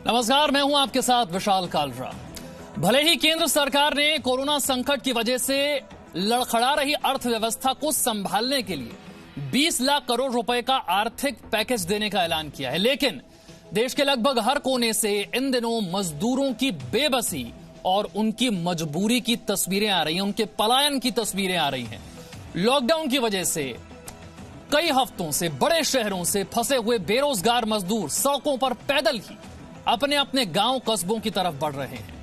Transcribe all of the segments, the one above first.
नमस्कार, मैं हूं आपके साथ विशाल कालरा। भले ही केंद्र सरकार ने कोरोना संकट की वजह से लड़खड़ा रही अर्थव्यवस्था को संभालने के लिए 20 लाख करोड़ रुपए का आर्थिक पैकेज देने का ऐलान किया है, लेकिन देश के लगभग हर कोने से इन दिनों मजदूरों की बेबसी और उनकी मजबूरी की तस्वीरें आ रही हैं, उनके पलायन की तस्वीरें आ रही हैं। लॉकडाउन की वजह से कई हफ्तों से बड़े शहरों से फंसे हुए बेरोजगार मजदूर सड़कों पर पैदल ही अपने अपने गांव कस्बों की तरफ बढ़ रहे हैं।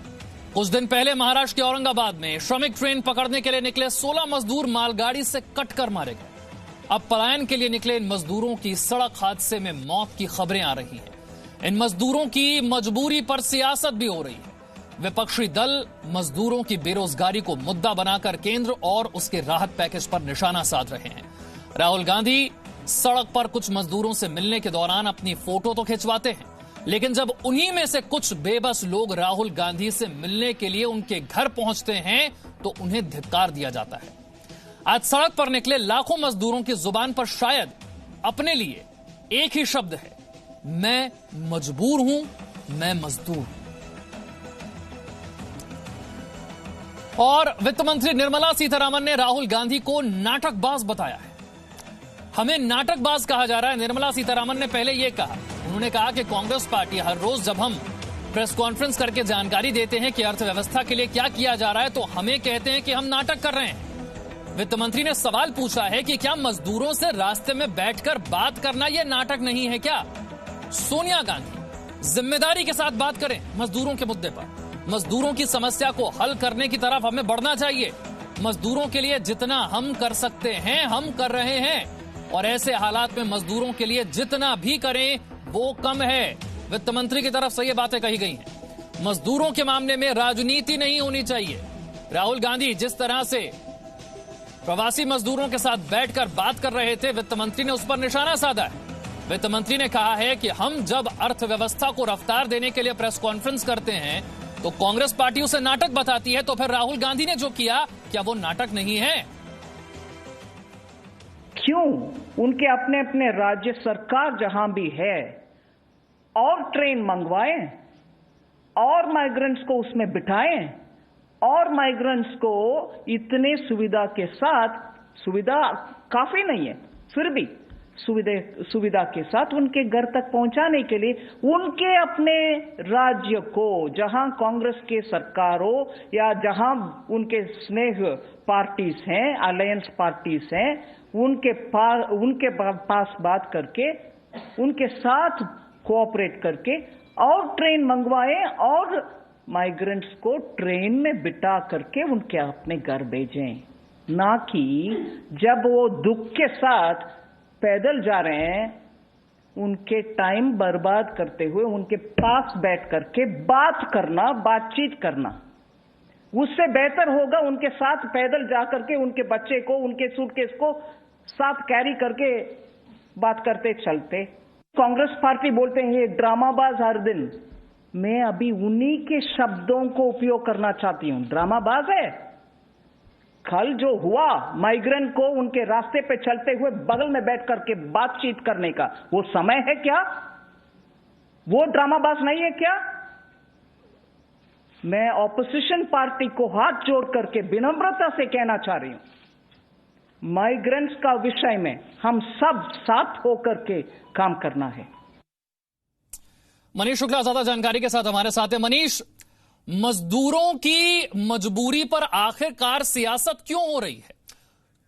कुछ दिन पहले महाराष्ट्र के औरंगाबाद में श्रमिक ट्रेन पकड़ने के लिए निकले 16 मजदूर मालगाड़ी से कटकर मारे गए। अब पलायन के लिए निकले इन मजदूरों की सड़क हादसे में मौत की खबरें आ रही हैं। इन मजदूरों की मजबूरी पर सियासत भी हो रही है। विपक्षी दल मजदूरों की बेरोजगारी को मुद्दा बनाकर केंद्र और उसके राहत पैकेज पर निशाना साध रहे हैं। राहुल गांधी सड़क पर कुछ मजदूरों से मिलने के दौरान अपनी फोटो तो खिंचवाते हैं, लेकिन जब उन्हीं में से कुछ बेबस लोग राहुल गांधी से मिलने के लिए उनके घर पहुंचते हैं तो उन्हें धिक्कार दिया जाता है। आज सड़क पर निकले लाखों मजदूरों की जुबान पर शायद अपने लिए एक ही शब्द है, मैं मजबूर हूं, मैं मजदूर हूं। और वित्त मंत्री निर्मला सीतारमण ने राहुल गांधी को नाटकबाज बताया है। हमें नाटकबाज कहा जा रहा है। निर्मला सीतारमण ने पहले यह कहा, उन्होंने कहा कि कांग्रेस पार्टी हर रोज जब हम प्रेस कॉन्फ्रेंस करके जानकारी देते हैं कि अर्थव्यवस्था के लिए क्या किया जा रहा है तो हमें कहते हैं कि हम नाटक कर रहे हैं। वित्त मंत्री ने सवाल पूछा है कि क्या मजदूरों से रास्ते में बैठकर बात करना यह नाटक नहीं है क्या? सोनिया गांधी जिम्मेदारी के साथ बात करें मजदूरों के मुद्दे पर। मजदूरों की समस्या को हल करने की तरफ हमें बढ़ना चाहिए। मजदूरों के लिए जितना हम कर सकते हैं हम कर रहे हैं, और ऐसे हालात में मजदूरों के लिए जितना भी करें वो कम है। वित्त मंत्री की तरफ से ये बातें कही गई हैं। मजदूरों के मामले में राजनीति नहीं होनी चाहिए। राहुल गांधी जिस तरह से प्रवासी मजदूरों के साथ बैठकर बात कर रहे थे, वित्त मंत्री ने उस पर निशाना साधा है। वित्त मंत्री ने कहा है कि हम जब अर्थव्यवस्था को रफ्तार देने के लिए प्रेस कॉन्फ्रेंस करते हैं तो कांग्रेस पार्टी उसे नाटक बताती है, तो फिर राहुल गांधी ने जो किया क्या वो नाटक नहीं है? क्यों उनके अपने अपने राज्य सरकार जहां भी है और ट्रेन मंगवाएं और माइग्रेंट्स को उसमें बिठाएं और माइग्रेंट्स को इतने सुविधा के साथ, सुविधा काफी नहीं है फिर भी सुविधा के साथ उनके घर तक पहुंचाने के लिए उनके अपने राज्य को, जहां कांग्रेस के सरकार हो या जहां उनके स्नेह पार्टीज हैं, अलायंस पार्टीज हैं, उनके पास बात करके उनके साथ कोऑपरेट करके और ट्रेन मंगवाएं और माइग्रेंट्स को ट्रेन में बिठा करके उनके अपने घर भेजें, ना कि जब वो दुख के साथ पैदल जा रहे हैं उनके टाइम बर्बाद करते हुए उनके पास बैठ करके बातचीत करना। उससे बेहतर होगा उनके साथ पैदल जाकर के उनके बच्चे को, उनके सूटकेस को साथ कैरी करके बात करते चलते। कांग्रेस पार्टी बोलते हैं ये ड्रामाबाज हर दिन। मैं अभी उन्हीं के शब्दों को उपयोग करना चाहती हूं। ड्रामाबाज है। कल जो हुआ माइग्रेंट को उनके रास्ते पे चलते हुए बगल में बैठ करके बातचीत करने का, वो समय है क्या? वो ड्रामाबाज नहीं है क्या? मैं ऑपोजिशन पार्टी को हाथ जोड़ करके विनम्रता से कहना चाह रही हूं, माइग्रेंट्स का विषय में हम सब साथ होकर के काम करना है। मनीष शुक्ला ज्यादा जानकारी के साथ हमारे साथ है। मनीष, मजदूरों की मजबूरी पर आखिरकार सियासत क्यों हो रही है?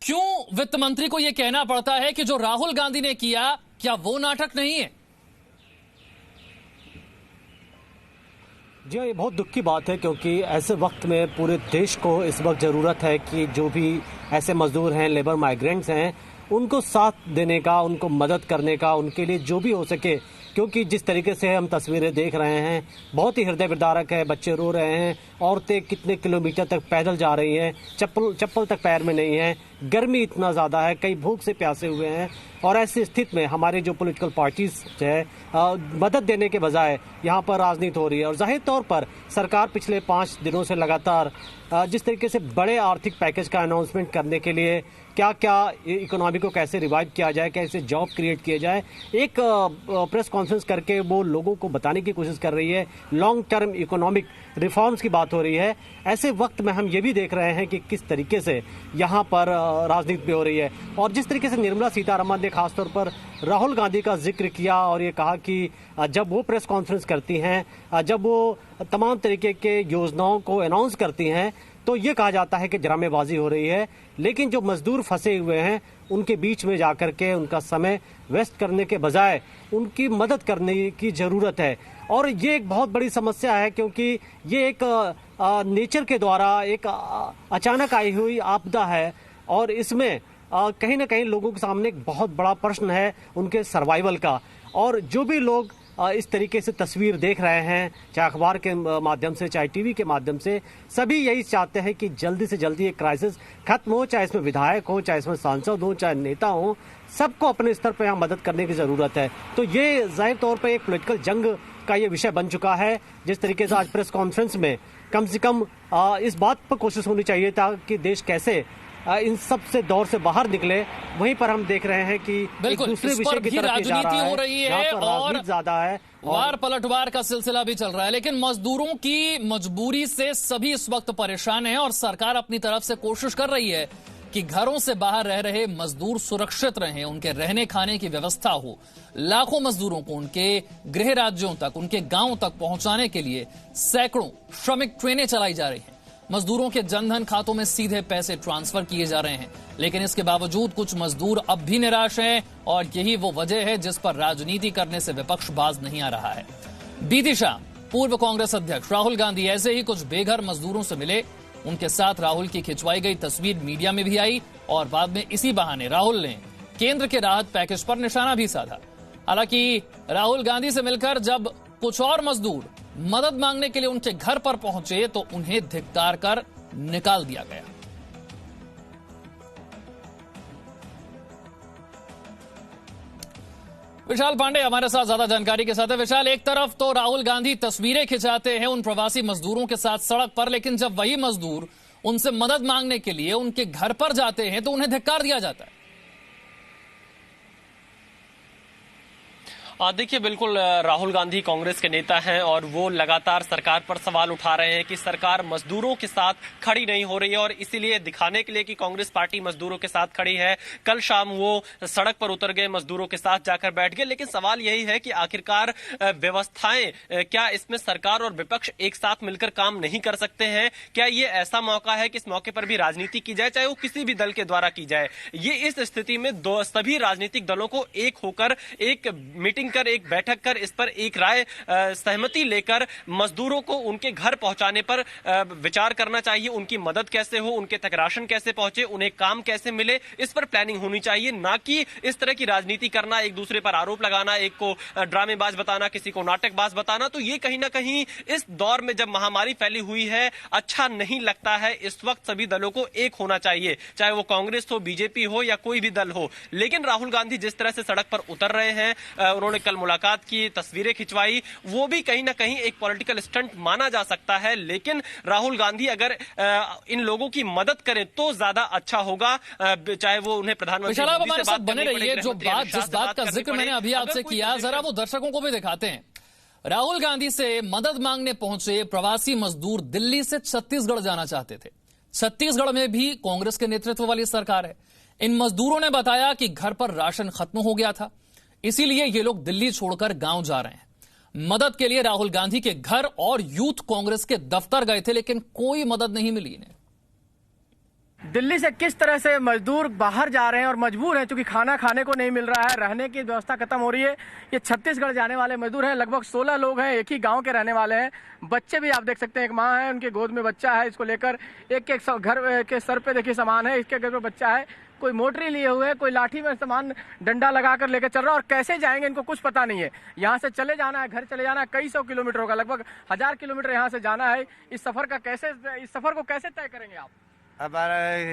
क्यों वित्त मंत्री को यह कहना पड़ता है कि जो राहुल गांधी ने किया क्या वो नाटक नहीं है? जी, ये बहुत दुख की बात है क्योंकि ऐसे वक्त में पूरे देश को इस वक्त ज़रूरत है कि जो भी ऐसे मजदूर हैं, लेबर माइग्रेंट्स हैं, उनको साथ देने का, उनको मदद करने का, उनके लिए जो भी हो सके। क्योंकि जिस तरीके से हम तस्वीरें देख रहे हैं बहुत ही हृदय विदारक है। बच्चे रो रहे हैं, औरतें कितने किलोमीटर तक पैदल जा रही हैं, चप्पल तक पैर में नहीं है, गर्मी इतना ज़्यादा है, कई भूख से प्यासे हुए हैं। और ऐसी स्थिति में हमारे जो पॉलिटिकल पार्टीज है मदद देने के बजाय यहाँ पर राजनीति हो रही है। और जाहिर तौर पर सरकार पिछले 5 दिनों से लगातार जिस तरीके से बड़े आर्थिक पैकेज का अनाउंसमेंट करने के लिए क्या क्या इकोनॉमी को कैसे रिवाइव किया जाए, कैसे जॉब क्रिएट किए जाए, एक प्रेस कॉन्फ्रेंस करके वो लोगों को बताने की कोशिश कर रही है। लॉन्ग टर्म इकोनॉमिक रिफॉर्म्स की बात हो रही है। ऐसे वक्त में हम ये भी देख रहे हैं कि किस तरीके से यहाँ पर राजनीति भी हो रही है। और जिस तरीके से निर्मला सीतारमण ने खासतौर पर राहुल गांधी का जिक्र किया और ये कहा कि जब वो प्रेस कॉन्फ्रेंस करती हैं, जब वो तमाम तरीके के योजनाओं को अनाउंस करती हैं, तो ये कहा जाता है कि ड्रामेबाजी हो रही है। लेकिन जो मजदूर फंसे हुए हैं उनके बीच में जाकर के उनका समय वेस्ट करने के बजाय उनकी मदद करने की जरूरत है। और ये एक बहुत बड़ी समस्या है, क्योंकि ये एक नेचर के द्वारा एक अचानक आई हुई आपदा है। और इसमें कहीं ना कहीं लोगों के सामने एक बहुत बड़ा प्रश्न है उनके सर्वाइवल का। और जो भी लोग इस तरीके से तस्वीर देख रहे हैं, चाहे अखबार के माध्यम से, चाहे टीवी के माध्यम से, सभी यही चाहते हैं कि जल्दी से जल्दी ये क्राइसिस खत्म हो। चाहे इसमें विधायक हो, चाहे इसमें सांसद हो, चाहे नेता हो, सबको अपने स्तर पर यहाँ मदद करने की जरूरत है। तो ये जाहिर तौर पर एक पॉलिटिकल जंग का ये विषय बन चुका है। जिस तरीके से आज प्रेस कॉन्फ्रेंस में कम से कम इस बात पर कोशिश होनी चाहिए था कि देश कैसे इन सब से दौर से बाहर निकले, वहीं पर हम देख रहे हैं कि एक दूसरे विषय की तरफ राजनीति हो रही है और ज्यादा है, वार पलटवार का सिलसिला भी चल रहा है। लेकिन मजदूरों की मजबूरी से सभी इस वक्त परेशान हैं और सरकार अपनी तरफ से कोशिश कर रही है कि घरों से बाहर रह रहे मजदूर सुरक्षित रहें, उनके रहने खाने की व्यवस्था हो। लाखों मजदूरों को उनके गृह राज्यों तक, उनके गांवों तक पहुंचाने के लिए सैकड़ों श्रमिक ट्रेनें चलाई जा रही हैं। मजदूरों के जनधन खातों में सीधे पैसे ट्रांसफर किए जा रहे हैं। लेकिन इसके बावजूद कुछ मजदूर अब भी निराश हैं और यही वो वजह है जिस पर राजनीति करने से विपक्ष बाज नहीं आ रहा है। बीती शाम पूर्व कांग्रेस अध्यक्ष राहुल गांधी ऐसे ही कुछ बेघर मजदूरों से मिले। उनके साथ राहुल की खिंचवाई गई तस्वीर मीडिया में भी आई और बाद में इसी बहाने राहुल ने केंद्र के राहत पैकेज पर निशाना भी साधा। हालांकि राहुल गांधी से मिलकर जब कुछ और मजदूर मदद मांगने के लिए उनके घर पर पहुंचे तो उन्हें धिक्कार कर निकाल दिया गया। विशाल पांडे हमारे साथ ज्यादा जानकारी के साथ है। विशाल, एक तरफ तो राहुल गांधी तस्वीरें खिंचाते हैं उन प्रवासी मजदूरों के साथ सड़क पर, लेकिन जब वही मजदूर उनसे मदद मांगने के लिए उनके घर पर जाते हैं तो उन्हें धिक्कार दिया जाता है। देखिए, बिल्कुल राहुल गांधी कांग्रेस के नेता हैं और वो लगातार सरकार पर सवाल उठा रहे हैं कि सरकार मजदूरों के साथ खड़ी नहीं हो रही है और इसीलिए दिखाने के लिए कि कांग्रेस पार्टी मजदूरों के साथ खड़ी है, कल शाम वो सड़क पर उतर गए, मजदूरों के साथ जाकर बैठ गए। लेकिन सवाल यही है कि आखिरकार व्यवस्थाएं क्या इसमें सरकार और विपक्ष एक साथ मिलकर काम नहीं कर सकते हैं? क्या ये ऐसा मौका है कि इस मौके पर भी राजनीति की जाए, चाहे वो किसी भी दल के द्वारा की जाए? ये इस स्थिति में सभी राजनीतिक दलों को एक होकर एक मीटिंग कर, एक बैठक कर, इस पर एक राय सहमति लेकर मजदूरों को उनके घर पहुंचाने पर विचार करना चाहिए। उनकी मदद कैसे हो, उनके तक राशन कैसे पहुंचे, उन्हें काम कैसे मिले, इस पर प्लानिंग होनी चाहिए, ना कि इस तरह की राजनीति करना, एक दूसरे पर आरोप लगाना, एक को ड्रामेबाज बताना, किसी को नाटकबाज बताना। तो ये कहीं ना कहीं इस दौर में जब महामारी फैली हुई है अच्छा नहीं लगता है। इस वक्त सभी दलों को एक होना चाहिए, चाहे वो कांग्रेस हो, बीजेपी हो या कोई भी दल हो। लेकिन राहुल गांधी जिस तरह से सड़क पर उतर रहे हैं, उन्होंने कल मुलाकात की, तस्वीरें खिंचवाई, वो भी कहीं ना कहीं एक पॉलिटिकल स्टंट माना जा सकता है। लेकिन राहुल गांधी अगर इन लोगों की मदद करें तो ज्यादा अच्छा होगा, चाहे वो उन्हें प्रधानमंत्री हमारे साथ बने रहिए। जिस बात का जिक्र मैंने अभी आपसे किया, जरा वो दर्शकों को भी दिखाते हैं। राहुल गांधी से मदद मांगने पहुंचे प्रवासी मजदूर दिल्ली से छत्तीसगढ़ जाना चाहते थे। छत्तीसगढ़ में भी कांग्रेस के नेतृत्व वाली सरकार है। इन मजदूरों ने बताया कि घर पर राशन खत्म हो गया था, इसीलिए ये लोग दिल्ली छोड़कर गांव जा रहे हैं। मदद के लिए राहुल गांधी के घर और यूथ कांग्रेस के दफ्तर गए थे, लेकिन कोई मदद नहीं मिली इन्हें। दिल्ली से किस तरह से मजदूर बाहर जा रहे हैं और मजबूर हैं, क्योंकि खाना खाने को नहीं मिल रहा है, रहने की व्यवस्था खत्म हो रही है। ये छत्तीसगढ़ जाने वाले मजदूर हैं, लगभग 16 लोग हैं, एक ही गांव के रहने वाले हैं। बच्चे भी आप देख सकते हैं, एक माँ है, उनके गोद में बच्चा है, इसको लेकर एक एक घर के सर पे देखिए सामान है, इसके घर में बच्चा है, कोई मोटरी लिए हुए है, कोई लाठी में सामान डंडा लगाकर लेकर चल रहा है। और कैसे जाएंगे इनको कुछ पता नहीं है। यहाँ से चले जाना है, घर चले जाना है, कई 100 किलोमीटर होगा, लगभग 1000 किलोमीटर यहाँ से जाना है। इस सफर को कैसे तय करेंगे आप? अब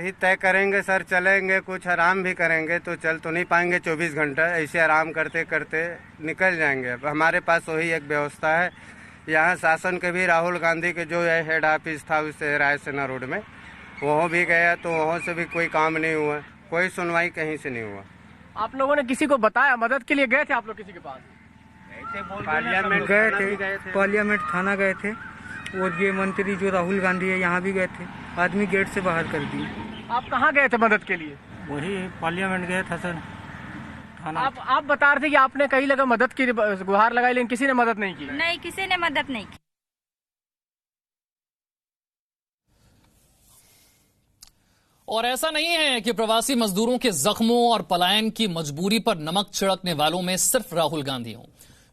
ही तय करेंगे सर, चलेंगे, कुछ आराम भी करेंगे, तो चल तो नहीं पाएंगे 24 घंटा, ऐसे आराम करते करते निकल जाएंगे। अब हमारे पास वही एक व्यवस्था है। यहाँ शासन के भी राहुल गांधी के जो है हेड ऑफिस था उससे रायसेना रोड में, वहाँ भी गया तो वहाँ से भी कोई काम नहीं हुआ, कोई सुनवाई कहीं से नहीं हुआ। आप लोगों ने किसी को बताया, मदद के लिए गए थे आप लोग किसी के पास? पार्लियामेंट गए थे, पार्लियामेंट थाना गए थे, और ये मंत्री जो राहुल गांधी है यहाँ भी गए थे, आदमी गेट से बाहर कर दिए। आप कहाँ गए थे मदद के लिए? वही पार्लियामेंट गया था सर, थाना। आप बता रहे थे कि आपने कई जगह मदद की गुहार लगाई, लेकिन किसी ने मदद नहीं की। नहीं, किसी ने मदद नहीं की। और ऐसा नहीं है कि प्रवासी मजदूरों के जख्मों और पलायन की मजबूरी पर नमक छिड़कने वालों में सिर्फ राहुल गांधी हों।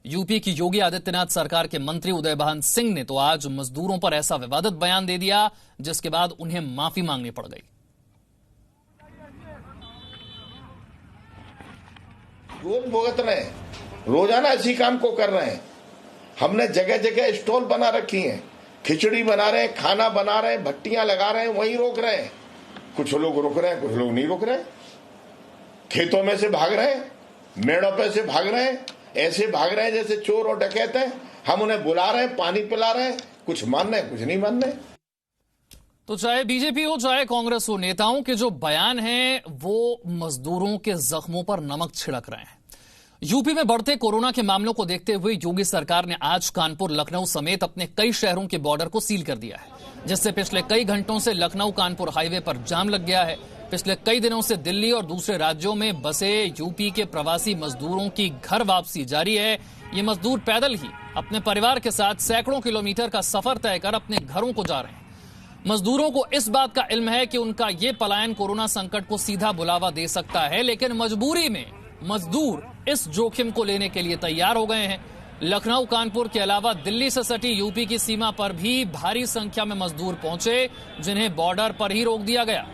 यूपी की योगी आदित्यनाथ सरकार के मंत्री उदय भान सिंह ने तो आज मजदूरों पर ऐसा विवादित बयान दे दिया जिसके बाद उन्हें माफी मांगनी पड़ गई। रोज भुगत रहे हैं, रोजाना इसी काम को कर रहे हैं। हमने जगह जगह स्टॉल बना रखी हैं, खिचड़ी बना रहे हैं, खाना बना रहे हैं, भट्टियां लगा रहे हैं, वहीं रोक रहे हैं। कुछ लोग रोक रहे हैं, कुछ लोग नहीं रोक रहे हैं। खेतों में से भाग रहे हैं, मेड़ों पे से भाग रहे हैं, ऐसे भाग रहे हैं जैसे चोर और डकैत हैं। हम उन्हें बुला रहे हैं, पानी पिला रहे हैं, कुछ मान रहे हैं, कुछ नहीं मान रहे। तो चाहे बीजेपी हो चाहे कांग्रेस हो, नेताओं के जो बयान हैं वो मजदूरों के जख्मों पर नमक छिड़क रहे हैं। यूपी में बढ़ते कोरोना के मामलों को देखते हुए योगी सरकार ने आज कानपुर, लखनऊ समेत अपने कई शहरों के बॉर्डर को सील कर दिया है, जिससे पिछले कई घंटों से लखनऊ कानपुर हाईवे पर जाम लग गया है। पिछले कई दिनों से दिल्ली और दूसरे राज्यों में बसे यूपी के प्रवासी मजदूरों की घर वापसी जारी है। ये मजदूर पैदल ही अपने परिवार के साथ सैकड़ों किलोमीटर का सफर तय कर अपने घरों को जा रहे हैं। मजदूरों को इस बात का इल्म है कि उनका ये पलायन कोरोना संकट को सीधा बुलावा दे सकता है, लेकिन मजबूरी में मजदूर इस जोखिम को लेने के लिए तैयार हो गए हैं। लखनऊ कानपुर के अलावा दिल्ली से सटी यूपी की सीमा पर भी भारी संख्या में मजदूर पहुंचे, जिन्हें बॉर्डर पर ही रोक दिया गया।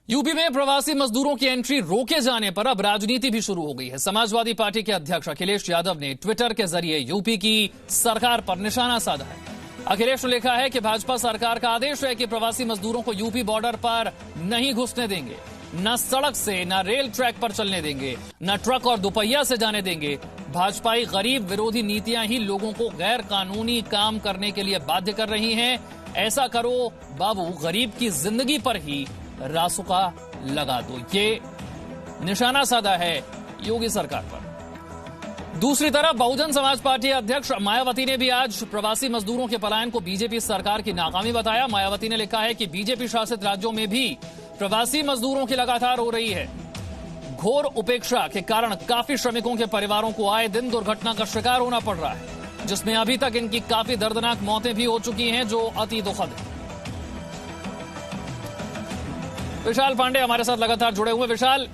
यूपी में प्रवासी मजदूरों की एंट्री रोके जाने पर अब राजनीति भी शुरू हो गई है। समाजवादी पार्टी के अध्यक्ष अखिलेश यादव ने ट्विटर के जरिए यूपी की सरकार पर निशाना साधा है। अखिलेश ने लिखा है कि भाजपा सरकार का आदेश है कि प्रवासी मजदूरों को यूपी बॉर्डर पर नहीं घुसने देंगे, न सड़क से न रेल ट्रैक पर चलने देंगे, न ट्रक और दोपहिया से जाने देंगे। भाजपाई गरीब विरोधी नीतियां ही लोगों को गैर कानूनी काम करने के लिए बाध्य कर रही हैं। ऐसा करो बाबू, गरीब की जिंदगी पर ही रासुका लगा दो, ये निशाना साधा है योगी सरकार पर। दूसरी तरफ बहुजन समाज पार्टी अध्यक्ष मायावती ने भी आज प्रवासी मजदूरों के पलायन को बीजेपी सरकार की नाकामी बताया। मायावती ने लिखा है कि बीजेपी शासित राज्यों में भी प्रवासी मजदूरों की लगातार हो रही है घोर उपेक्षा के कारण काफी श्रमिकों के परिवारों को आए दिन दुर्घटना का शिकार होना पड़ रहा है, जिसमें अभी तक इनकी काफी दर्दनाक मौतें भी हो चुकी हैं, जो अति दुखद है। विशाल पांडे हमारे साथ लगातार जुड़े हुए। विशाल,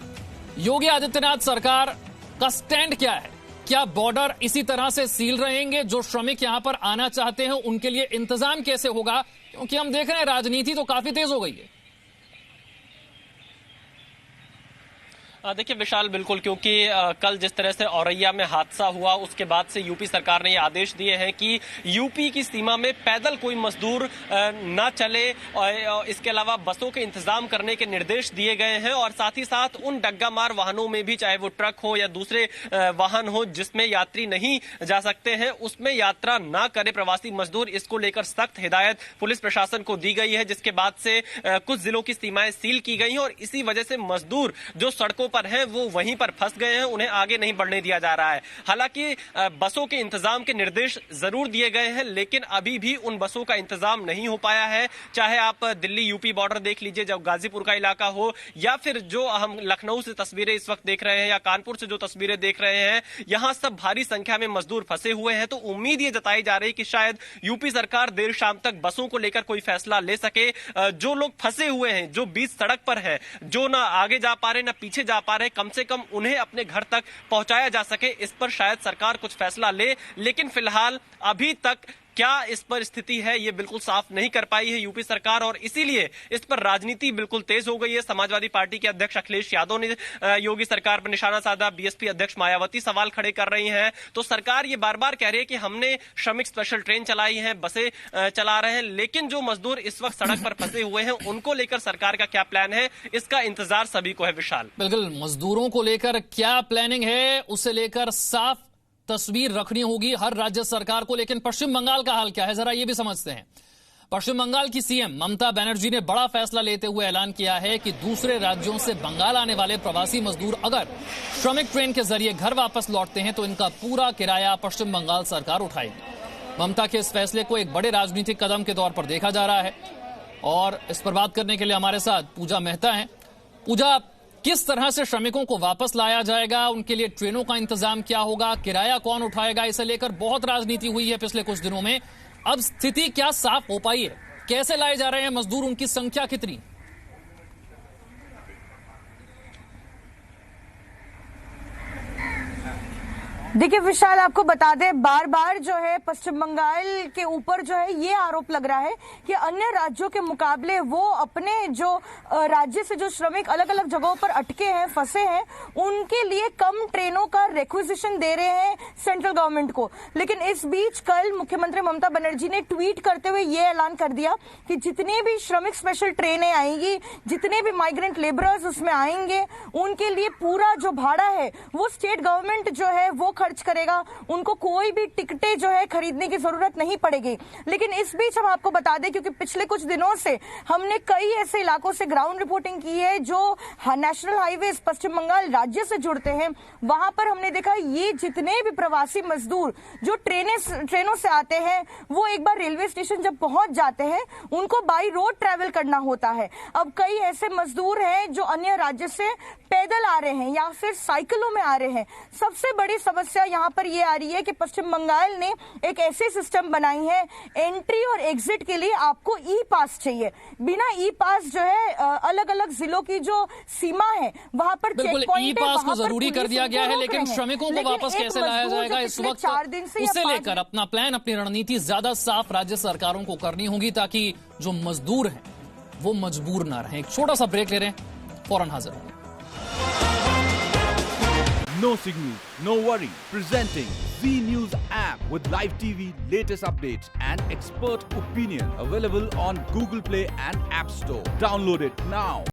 योगी आदित्यनाथ सरकार का स्टैंड क्या है? क्या बॉर्डर इसी तरह से सील रहेंगे? जो श्रमिक यहां पर आना चाहते हैं उनके लिए इंतजाम कैसे होगा? क्योंकि हम देख रहे हैं राजनीति तो काफी तेज हो गई है। देखिए विशाल, बिल्कुल, क्योंकि कल जिस तरह से औरैया में हादसा हुआ उसके बाद से यूपी सरकार ने ये आदेश दिए हैं कि यूपी की सीमा में पैदल कोई मजदूर ना चले, और इसके अलावा बसों के इंतजाम करने के निर्देश दिए गए हैं। और साथ ही साथ उन डग्गामार वाहनों में भी, चाहे वो ट्रक हो या दूसरे वाहन हो जिसमें यात्री नहीं जा सकते हैं, उसमें यात्रा ना करे प्रवासी मजदूर। इसको लेकर सख्त हिदायत पुलिस प्रशासन को दी गई है, जिसके बाद से कुछ जिलों की सीमाएं सील की गई हैं। और इसी वजह से मजदूर जो सड़कों पर हैं वो वहीं पर फंस गए हैं, उन्हें आगे नहीं बढ़ने दिया जा रहा है। हालांकि बसों के इंतजाम के निर्देश जरूर दिए गए हैं, लेकिन अभी भी उन बसों का इंतजाम नहीं हो पाया है। चाहे आप दिल्ली यूपी बॉर्डर देख लीजिए, जब गाजीपुर का इलाका हो, या फिर जो हम लखनऊ से तस्वीरें इस वक्त देख रहे हैं या कानपुर से जो तस्वीरें देख रहे हैं, यहां सब भारी संख्या में मजदूर फंसे हुए हैं। तो उम्मीद ये जताई जा रही है कि शायद यूपी सरकार देर शाम तक बसों को लेकर कोई फैसला ले सके। जो लोग फंसे हुए हैं, जो बीच सड़क पर है, जो ना आगे जा पा रहे ना पीछे जा पा रहे, कम से कम उन्हें अपने घर तक पहुंचाया जा सके, इस पर शायद सरकार कुछ फैसला ले। लेकिन फिलहाल अभी तक क्या इस पर स्थिति है, ये बिल्कुल साफ नहीं कर पाई है यूपी सरकार, और इसीलिए इस पर राजनीति बिल्कुल तेज हो गई है। समाजवादी पार्टी के अध्यक्ष अखिलेश यादव ने योगी सरकार पर निशाना साधा, बीएसपी अध्यक्ष मायावती सवाल खड़े कर रही हैं। तो सरकार ये बार बार कह रही है कि हमने श्रमिक स्पेशल ट्रेन चलाई है, बसें चला रहे हैं, लेकिन जो मजदूर इस वक्त सड़क पर फंसे हुए हैं उनको लेकर सरकार का क्या प्लान है, इसका इंतजार सभी को है। विशाल, बिल्कुल, मजदूरों को लेकर क्या प्लानिंग है उसे लेकर साफ तस्वीर रखनी होगी हर राज्य सरकार को। लेकिन पश्चिम बंगाल का हाल क्या है, जरा ये भी समझते हैं। पश्चिम बंगाल की सीएम ममता बनर्जी ने बड़ा फैसला लेते हुए ऐलान किया है कि दूसरे राज्यों से बंगाल आने वाले प्रवासी मजदूर अगर श्रमिक ट्रेन के जरिए घर वापस लौटते हैं तो इनका पूरा किराया पश्चिम बंगाल सरकार उठाएगी। ममता के इस फैसले को एक बड़े राजनीतिक कदम के तौर पर देखा जा रहा है, और इस पर बात करने के लिए हमारे साथ पूजा मेहता हैं। पूजा, किस तरह से श्रमिकों को वापस लाया जाएगा, उनके लिए ट्रेनों का इंतजाम क्या होगा, किराया कौन उठाएगा, इसे लेकर बहुत राजनीति हुई है पिछले कुछ दिनों में। अब स्थिति क्या साफ हो पाई है, कैसे लाए जा रहे हैं मजदूर, उनकी संख्या कितनी? देखिए विशाल, आपको बता दें, बार बार जो है पश्चिम बंगाल के ऊपर जो है ये आरोप लग रहा है कि अन्य राज्यों के मुकाबले वो अपने जो राज्य से जो श्रमिक अलग अलग जगहों पर अटके हैं, फंसे हैं, उनके लिए कम ट्रेनों का रिक्विजिशन दे रहे हैं सेंट्रल गवर्नमेंट को। लेकिन इस बीच कल मुख्यमंत्री ममता बनर्जी ने ट्वीट करते हुए ये ऐलान कर दिया कि जितनी भी श्रमिक स्पेशल ट्रेनें आएंगी, जितने भी माइग्रेंट लेबरर्स उसमें आएंगे, उनके लिए पूरा जो भाड़ा है वो स्टेट गवर्नमेंट जो है वो खर्च करेगा, उनको कोई भी टिकटें जो है खरीदने की जरूरत नहीं पड़ेगी। लेकिन इस बीच हम आपको बता दें, क्योंकि पिछले कुछ दिनों से हमने कई ऐसे इलाकों से ग्राउंड रिपोर्टिंग की है जो नेशनल हाईवे पश्चिम बंगाल राज्य से जुड़ते हैं, वहां पर हमने देखा ये जितने भी प्रवासी मजदूर जो ट्रेनों से आते हैं वो एक बार रेलवे स्टेशन जब पहुंच जाते हैं उनको बाई रोड ट्रैवल करना होता है। अब कई ऐसे मजदूर हैं जो अन्य राज्य से पैदल आ रहे हैं या फिर साइकिलों में आ रहे हैं। सबसे बड़ी समस्या यहाँ पर ये आ रही है कि पश्चिम बंगाल ने एक ऐसे सिस्टम बनाई है, एंट्री और एग्जिट के लिए आपको ई पास चाहिए। बिना ई पास जो है अलग अलग जिलों की जो सीमा है वहां पर चेक पॉइंट ई पास को जरूरी कर दिया गया है, लेकिन श्रमिकों को वापस कैसे लाया जाएगा इस वक्त, उसे लेकर अपना प्लान, अपनी रणनीति ज्यादा साफ राज्य सरकारों को करनी होगी ताकि जो मजदूर हैं वो मजबूर ना रहें। एक छोटा सा ब्रेक ले रहे हैं, फौरन हाजिर होंगे। No signal, no worry. Presenting Z News app with live TV, latest updates and expert opinion. Available on Google Play and App Store. Download it now.